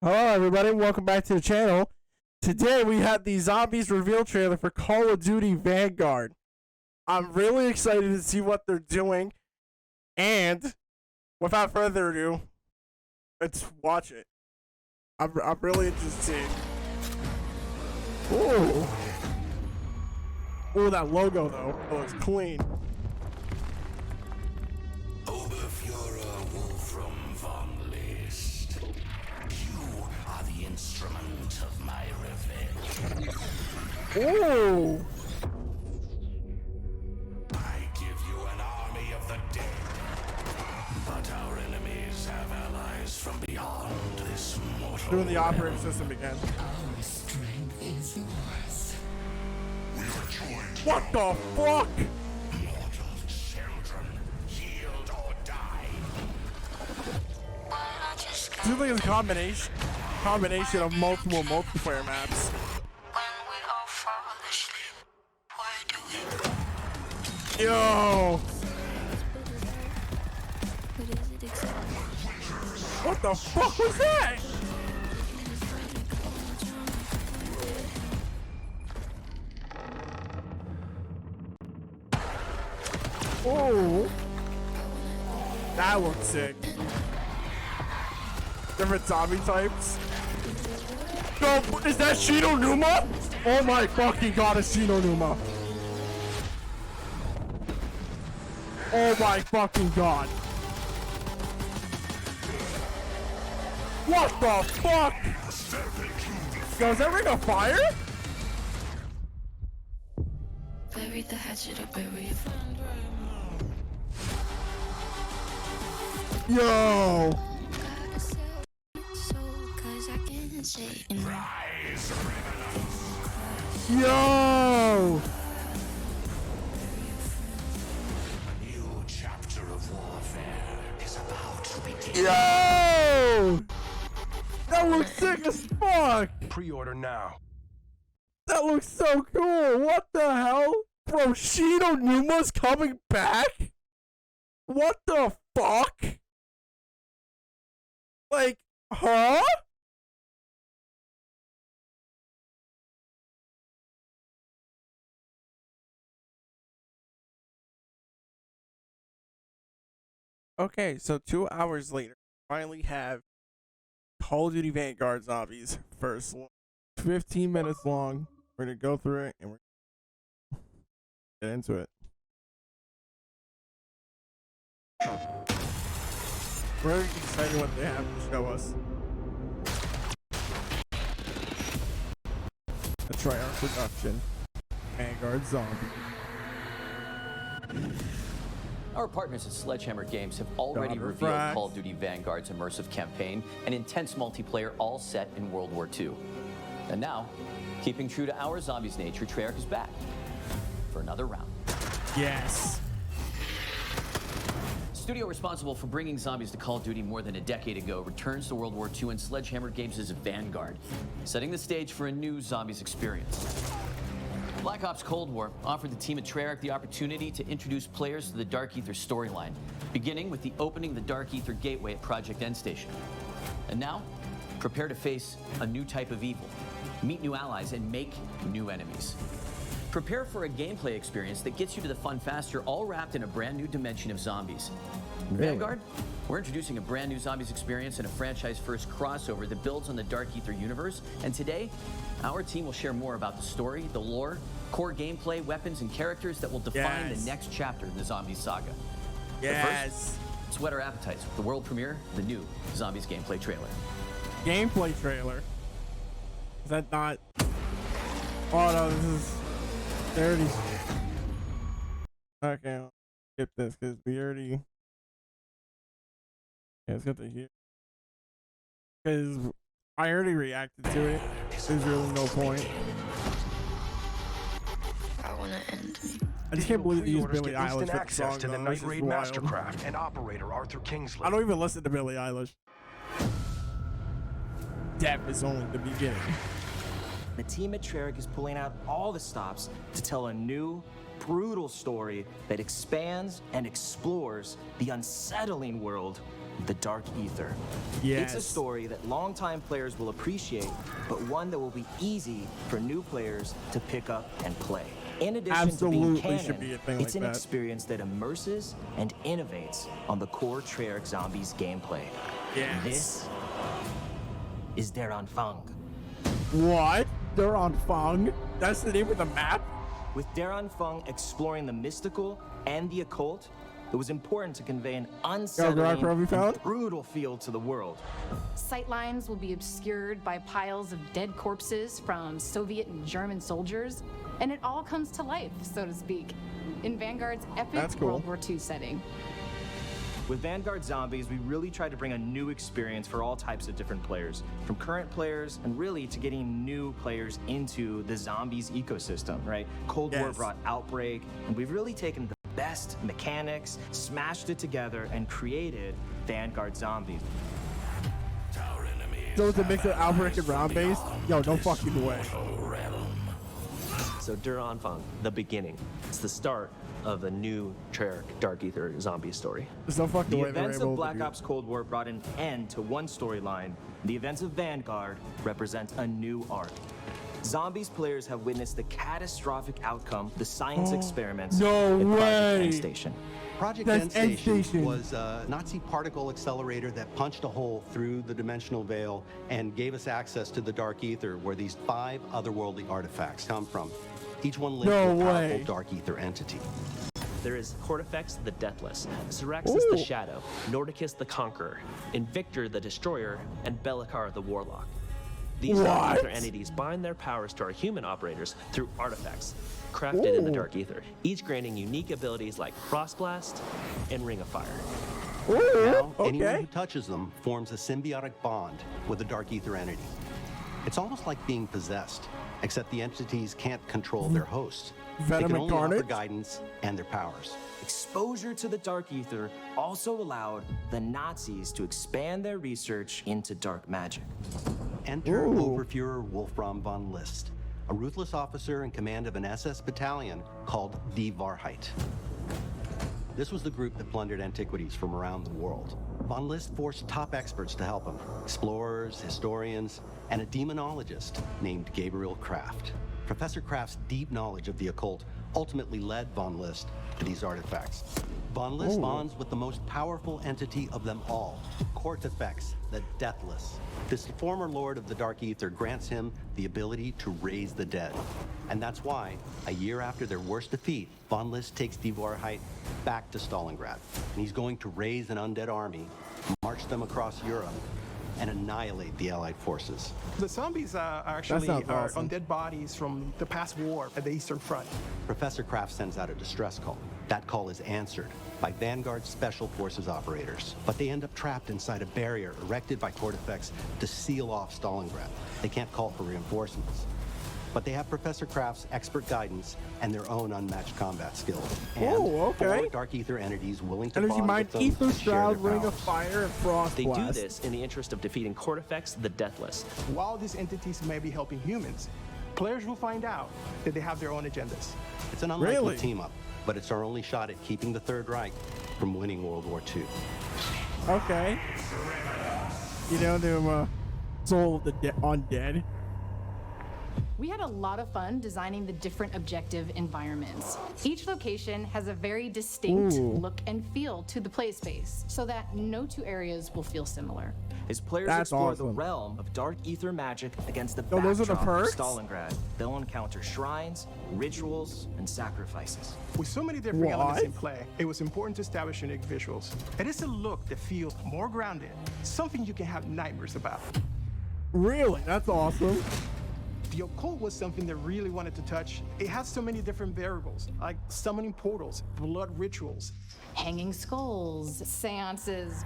Hello everybody, welcome back to the channel. Today we have the Zombies reveal trailer for Call of Duty Vanguard. I'm really excited to see what they're doing, and without further ado, let's watch it. I'm really interested. Ooh. Ooh, that logo though, it looks clean. Oberfuhrer Wolfram von List. You are the instrument of my revenge. Ooh. I give you an army of the dead. But our enemies have allies from beyond this mortal Doing the operating realm. system again. Our strength is yours. We are joined. What the fuck? Mortal children, yield or die. Do you think it's a combination of multiple multiplayer maps? Yo! What the fuck was that? Oh! That looks sick. Different zombie types. Yo, is that Shino Numa? Oh my fucking god, it's Shino Numa. Oh my fucking god. What the fuck? Yo, is that ring of fire? Bury the hatchet or bury it. Yo. Yo. New chapter of warfare is about to begin. Yo. That looks sick as fuck. Pre-order now. That looks so cool. What the hell? Bro, Shino Numa's coming back? What the fuck? Like, huh? Okay, so 2 hours later, finally have Call of Duty Vanguard Zombies first one. 15 minutes long. We're gonna go through it and we're gonna get into it. We're excited what they have to show us. The Triarch production. Vanguard Zombie. Our partners at Sledgehammer Games have already God, revealed refract. Call of Duty Vanguard's immersive campaign and intense multiplayer all set in World War II. And now, keeping true to our zombies nature, Treyarch is back for another round. Yes. Studio responsible for bringing zombies to Call of Duty more than a decade ago returns to World War II in Sledgehammer Games' Vanguard, setting the stage for a new zombies experience. Black Ops Cold War offered the team at Treyarch the opportunity to introduce players to the Dark Ether storyline, beginning with the opening of the Dark Ether Gateway at Project Endstation. And now, prepare to face a new type of evil, meet new allies, and make new enemies. Prepare for a gameplay experience that gets you to the fun faster, all wrapped in a brand new dimension of zombies. In Really? Vanguard, we're introducing a brand new zombies experience and a franchise-first crossover that builds on the Dark Ether universe. And today, our team will share more about the story, the lore, core gameplay, weapons, and characters that will define Yes. the next chapter in the Zombies saga. Yes. Let's whet our appetites with the world premiere, the new Zombies gameplay trailer. Gameplay trailer. Is that not? Oh no, this is. They already. Okay, I'll skip this because we already. Yeah, let's get to here. Because I already reacted to it. There's really no point. I wanna end me. I just can't believe they used Pre-orders Billie get Eilish instant for the access song. to the Though. Night This is Raid wild. Mastercraft and operator Arthur Kingsley. I don't even listen to Billie Eilish. Death is only the beginning. The team at Treyarch is pulling out all the stops to tell a new, brutal story that expands and explores the unsettling world The Dark Ether. Yes. It's a story that longtime players will appreciate, but one that will be easy for new players to pick up and play. In addition to being Absolutely canon, should be a thing it's like an that. experience that immerses and innovates on the core Treyarch Zombies gameplay. Yes. This is Der Anfang. What? They're on Fung? That's the name of the map? With Der Anfang exploring the mystical and the occult, it was important to convey an unsettling Rob, you found? and brutal feel to the world. Sightlines will be obscured by piles of dead corpses from Soviet and German soldiers, and it all comes to life, so to speak, in Vanguard's epic That's cool. World War II setting. With Vanguard Zombies, we really tried to bring a new experience for all types of different players, from current players and really to getting new players into the Zombies ecosystem, right? Cold War Yes. brought Outbreak, and we've really taken the best mechanics, smashed it together, and created Vanguard Zombies. Our enemies So it's a have mix of Outbreak and allies round from based? beyond Yo, no this fucking way. mortal realm. So Der Anfang, the beginning. It's the start of a new Treyarch Dark Ether zombie story. There's no fucking The way they're events able of to Black do Ops Cold War brought an end to one storyline. The events of Vanguard represent a new arc. Zombies players have witnessed the catastrophic outcome, the science experiments No at Project way. End Station. Project That's End End Station Station. was a Nazi particle accelerator that punched a hole through the dimensional veil and gave us access to the Dark Ether, where these 5 otherworldly artifacts come from. Each one linked No to a powerful way. Dark Ether entity. There is Cortifex the Deathless, Syraxis Ooh. the Shadow, Nordicus the Conqueror, Invictor the Destroyer, and Belikar the Warlock. These Dark What? Ether entities bind their powers to our human operators through artifacts crafted in the Ooh. Dark Ether, each granting unique abilities like Frostblast and Ring of Fire. Ooh, Now, anyone okay. who touches them forms a symbiotic bond with the Dark Ether entity. It's almost like being possessed, except the entities can't control their hosts. Venom they and can only offer Carnage? guidance and their powers. Exposure to the Dark Ether also allowed the Nazis to expand their research into dark magic. Enter Ooh. Oberfuhrer Wolfram von List, a ruthless officer in command of an SS battalion called Die Wahrheit. This was the group that plundered antiquities from around the world. Von List forced top experts to help him, explorers, historians, and a demonologist named Gabriel Kraft. Professor Kraft's deep knowledge of the occult ultimately led Von List to these artifacts. Von List bonds with the most powerful entity of them all, Cortifex, the Deathless. This former lord of the Dark Ether grants him the ability to raise the dead. And that's why, a year after their worst defeat, Von List takes Die Wahrheit back to Stalingrad. And he's going to raise an undead army, march them across Europe, and annihilate the Allied forces. The zombies actually sounds are awesome. undead bodies from the past war at the Eastern Front. Professor Kraft sends out a distress call. That call is answered by Vanguard Special Forces operators, but they end up trapped inside a barrier erected by Cortifex to seal off Stalingrad. They can't call for reinforcements. But they have Professor Kraft's expert guidance and their own unmatched combat skills. And Oh, okay. 4 Dark Ether entities willing to Energy bond Mind, with them Ether and share Shroud, their Ring of powers. Fire, and Frost They do Blast. this in the interest of defeating Cortifex the Deathless. While these entities may be helping humans, players will find out that they have their own agendas. It's an unlikely Really? team-up, but it's our only shot at keeping the Third Reich from winning World War II. Okay. You know, the Soul of the Undead. We had a lot of fun designing the different objective environments. Each location has a very distinct Ooh. look and feel to the play space, so that no two areas will feel similar. As players That's explore the awesome. realm of Dark Ether magic against the Oh, those are the backdrop of perks? Stalingrad, they'll encounter shrines, rituals, and sacrifices. With so many different elements in What? play, it was important to establish unique visuals. It is a look that feels more grounded, something you can have nightmares about. Really? That's awesome. The occult was something that really wanted to touch. It has so many different variables, like summoning portals, blood rituals. Hanging skulls, seances.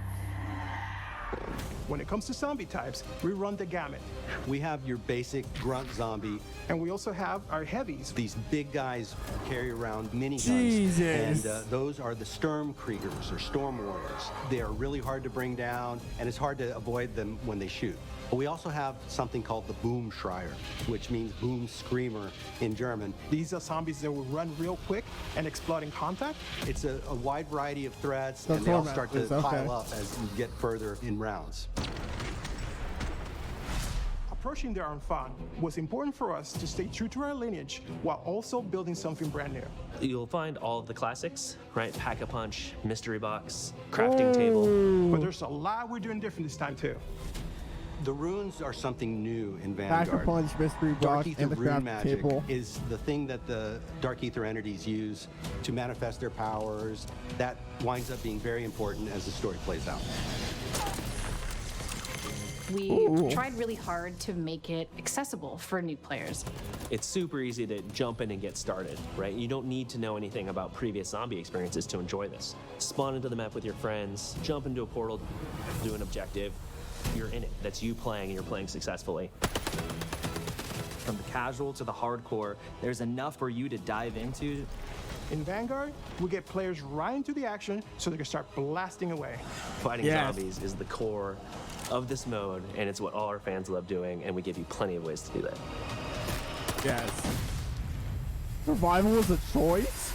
When it comes to zombie types, we run the gamut. We have your basic grunt zombie. And we also have our heavies. These big guys carry around miniguns. Jesus. And those are the Sturmkriegers or Storm Warriors. They are really hard to bring down, and it's hard to avoid them when they shoot. We also have something called the Boom Schreier, which means boom screamer in German. These are zombies that will run real quick and explode in contact. It's a wide variety of threats, The and they all format start to is okay. pile up as you get further in rounds. Approaching their own fun was important for us to stay true to our lineage while also building something brand new. You'll find all of the classics, right? Pack-a-punch, mystery box, crafting table. But there's a lot we're doing different this time too. The runes are something new in Pack a Vanguard. punch, mystery Dark box, Ether and the rune craft magic table. is the thing that the Dark Ether entities use to manifest their powers. That winds up being very important as the story plays out. We tried really hard to make it accessible for new players. It's super easy to jump in and get started, right? You don't need to know anything about previous zombie experiences to enjoy this. Spawn into the map with your friends, jump into a portal, do an objective. You're in it. That's you playing, and you're playing successfully. From the casual to the hardcore, there's enough for you to dive into. In Vanguard, we get players right into the action so they can start blasting away. Fighting Yes. zombies is the core of this mode, and it's what all our fans love doing, and we give you plenty of ways to do that. Yes. Survival is a choice?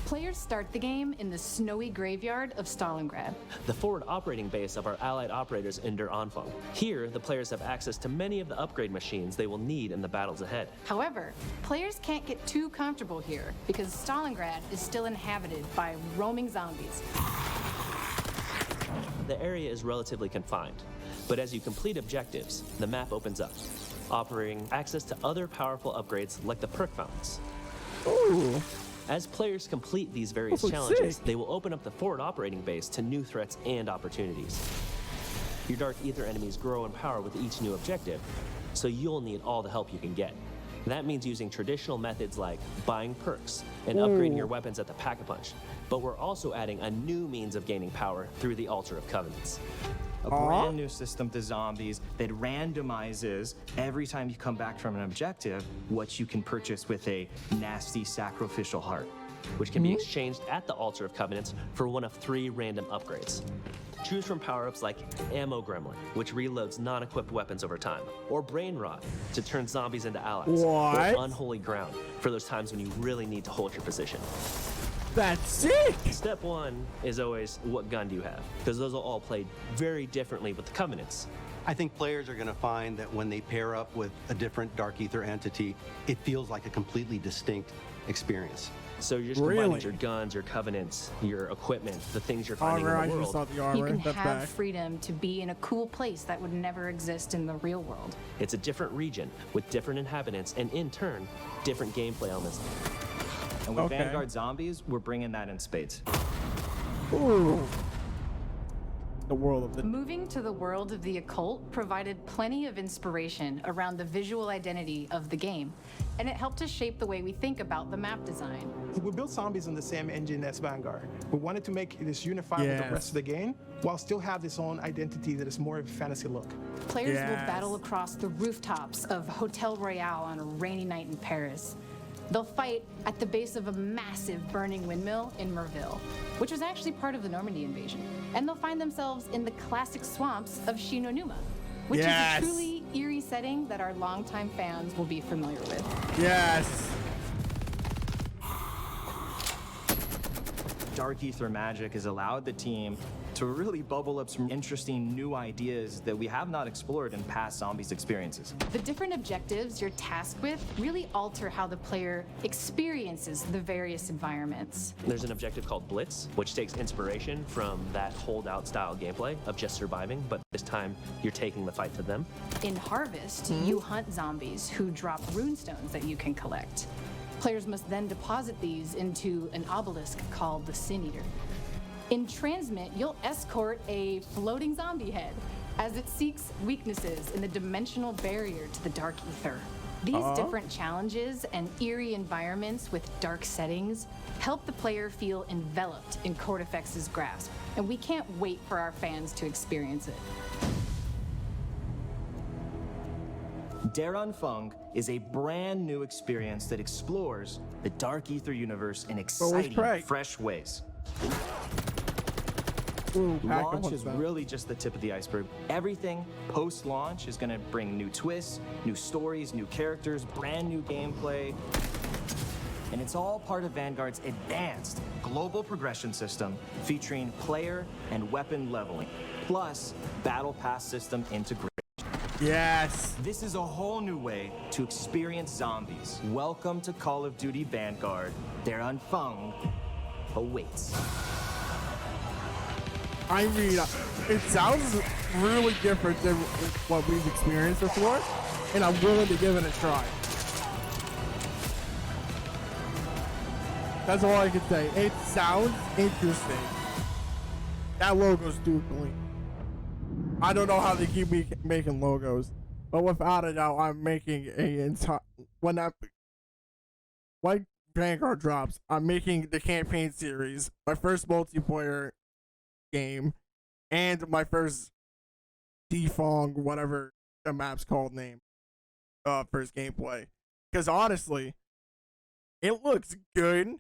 Players start the game in the snowy graveyard of Stalingrad. The forward operating base of our allied operators in Der Anfang. Here, the players have access to many of the upgrade machines they will need in the battles ahead. However, players can't get too comfortable here because Stalingrad is still inhabited by roaming zombies. The area is relatively confined, but as you complete objectives, the map opens up, offering access to other powerful upgrades like the perk fountains. Ooh. As players complete these various That's challenges, sick. they will open up the forward operating base to new threats and opportunities. Your Dark Ether enemies grow in power with each new objective, so you'll need all the help you can get. That means using traditional methods like buying perks and upgrading your weapons at the Pack-a-Punch, but we're also adding a new means of gaining power through the Altar of Covenants. A brand new system to zombies that randomizes every time you come back from an objective what you can purchase with a nasty sacrificial heart. Which can be exchanged at the Altar of Covenants for one of 3 random upgrades. Choose from power-ups like Ammo Gremlin, which reloads non-equipped weapons over time, or Brain Rot to turn zombies into allies, What? or Unholy Ground for those times when you really need to hold your position. That's sick! Step 1 is always, what gun do you have? Because those will all play very differently with the Covenants. I think players are going to find that when they pair up with a different Dark Ether entity, it feels like a completely distinct experience. So you're just Really? combining your guns, your Covenants, your equipment, the things you're finding Armor, I in the just world. saw the You armor. can That's have back. freedom to be in a cool place that would never exist in the real world. It's a different region with different inhabitants and, in turn, different gameplay elements. And with Okay. Vanguard Zombies, we're bringing that in spades. Ooh. The world of the... Moving to the world of the occult provided plenty of inspiration around the visual identity of the game, and it helped us shape the way we think about the map design. We built zombies on the same engine as Vanguard. We wanted to make this unified with Yes. the rest of the game, while still have its own identity that is more of a fantasy look. Players will Yes. battle across the rooftops of Hotel Royale on a rainy night in Paris. They'll fight at the base of a massive burning windmill in Merville, which was actually part of the Normandy invasion. And they'll find themselves in the classic swamps of Shinonuma, which Yes. is a truly eerie setting that our longtime fans will be familiar with. Yes. Dark Ether Magic has allowed the team to really bubble up some interesting new ideas that we have not explored in past Zombies experiences. The different objectives you're tasked with really alter how the player experiences the various environments. There's an objective called Blitz, which takes inspiration from that holdout style gameplay of just surviving, but this time you're taking the fight to them. In Harvest, you hunt zombies who drop runestones that you can collect. Players must then deposit these into an obelisk called the Sin Eater. In Transmit, you'll escort a floating zombie head as it seeks weaknesses in the dimensional barrier to the Dark Ether. These different challenges and eerie environments with dark settings help the player feel enveloped in Cortifex's grasp, and we can't wait for our fans to experience it. Der Anfang is a brand new experience that explores the Dark Ether universe in exciting, Prey? fresh ways. Ooh, Launch is really just the tip of the iceberg. Everything post-launch is going to bring new twists, new stories, new characters, brand new gameplay. And it's all part of Vanguard's advanced global progression system featuring player and weapon leveling, plus battle pass system integration. Yes. This is a whole new way to experience zombies. Welcome to Call of Duty Vanguard. Their Anfang awaits. I mean, it sounds really different than what we've experienced before, and I'm willing to give it a try. That's all I can say. It sounds interesting. That logo's doodly. I don't know how they keep making logos, but without a doubt, I'm making a entire when Vanguard drops, I'm making the campaign series, my first multiplayer game, and my first Defong, whatever the map's called name, first gameplay. Because honestly, it looks good,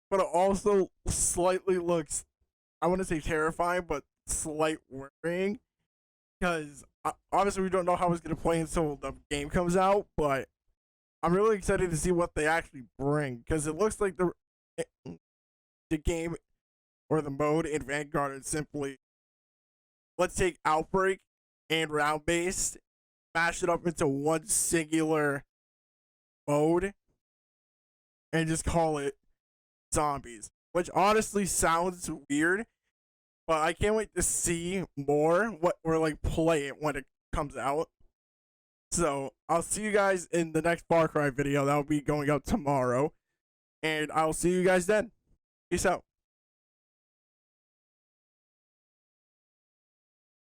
but it also slightly looks, I want to say terrifying, but slight worrying. Because obviously we don't know how it's going to play until the game comes out, but I'm really excited to see what they actually bring. Because it looks like the game or the mode in Vanguard is simply, let's take Outbreak and Round Based, mash it up into one singular mode, and just call it Zombies. Which honestly sounds weird, but I can't wait to see more or like play it when it comes out. So I'll see you guys in the next Far Cry video that will be going out tomorrow, and I'll see you guys then. Peace out.